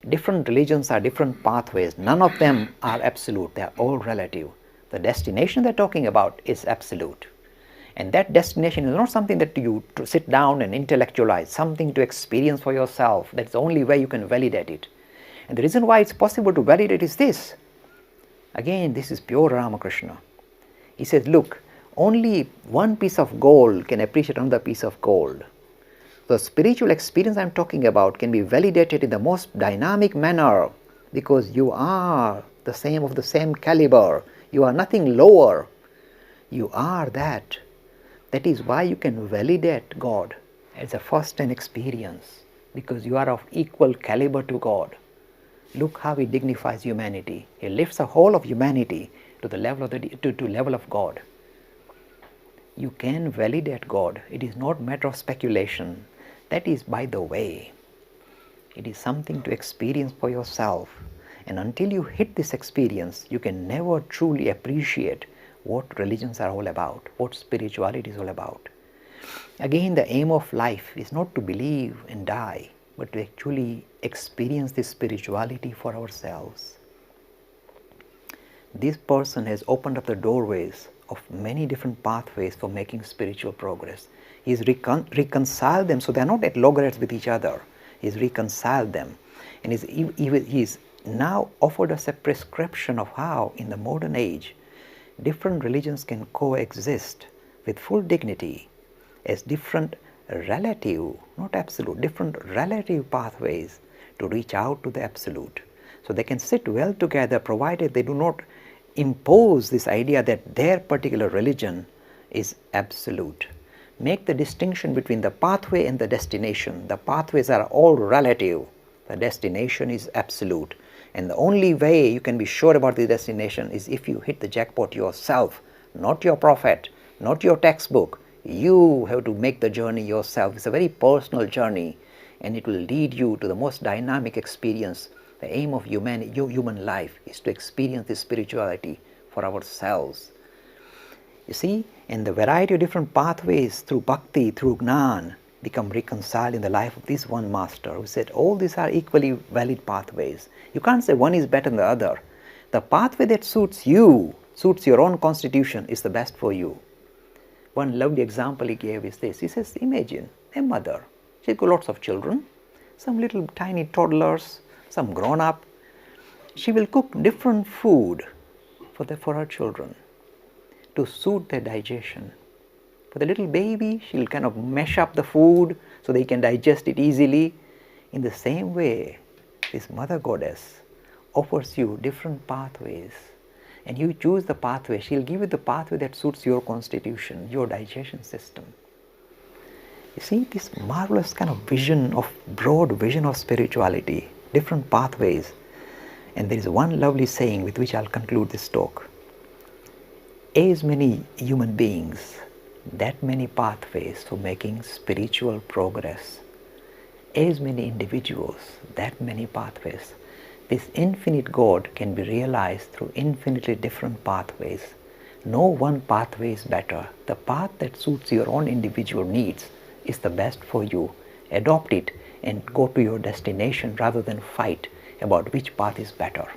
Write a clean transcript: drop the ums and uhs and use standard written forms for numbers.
Different religions are different pathways. None of them are absolute. They are all relative. The destination they're talking about is absolute. And that destination is not something that you to sit down and intellectualize, something to experience for yourself. That's the only way you can validate it. And the reason why it's possible to validate is this. Again, this is pure Ramakrishna. He says, look, only one piece of gold can appreciate another piece of gold. The spiritual experience I'm talking about can be validated in the most dynamic manner because you are the same caliber. You are nothing lower. You are that. That is why you can validate God as a first-hand experience, because you are of equal caliber to God. Look how He dignifies humanity. He lifts the whole of humanity to the level of level of God. You can validate God. It is not a matter of speculation. That is by the way. It is something to experience for yourself. And until you hit this experience, you can never truly appreciate what religions are all about, what spirituality is all about. Again, the aim of life is not to believe and die, but to actually experience this spirituality for ourselves. This person has opened up the doorways of many different pathways for making spiritual progress. He's reconciled them so they are not at loggerheads with each other. He's reconciled them. And he's now offered us a prescription of how, in the modern age, different religions can coexist with full dignity as different relative, not absolute, different relative pathways to reach out to the absolute. So they can sit well together provided they do not impose this idea that their particular religion is absolute. Make the distinction between the pathway and the destination. The pathways are all relative. The destination is absolute. And the only way you can be sure about the destination is if you hit the jackpot yourself, not your prophet, not your textbook. You have to make the journey yourself. It's a very personal journey, and it will lead you to the most dynamic experience. The aim of human life is to experience this spirituality for ourselves. You see, and the variety of different pathways through bhakti, through jnana, become reconciled in the life of this one master who said all these are equally valid pathways. You can't say one is better than the other. The pathway that suits you, suits your own constitution, is the best for you. One lovely example he gave is this. He says, imagine a mother. She's got lots of children, some little tiny toddlers, some grown up. She will cook different food for her children to suit their digestion. For the little baby, she'll kind of mash up the food so they can digest it easily. In the same way, this Mother Goddess offers you different pathways, and you choose the pathway. She'll give you the pathway that suits your constitution, your digestion system. You see this marvelous kind of vision, of broad vision of spirituality, different pathways. And there is one lovely saying with which I'll conclude this talk. As many human beings, that many pathways for making spiritual progress. As many individuals, that many pathways. This infinite God can be realized through infinitely different pathways. No one pathway is better. The path that suits your own individual needs is the best for you. Adopt it and go to your destination rather than fight about which path is better.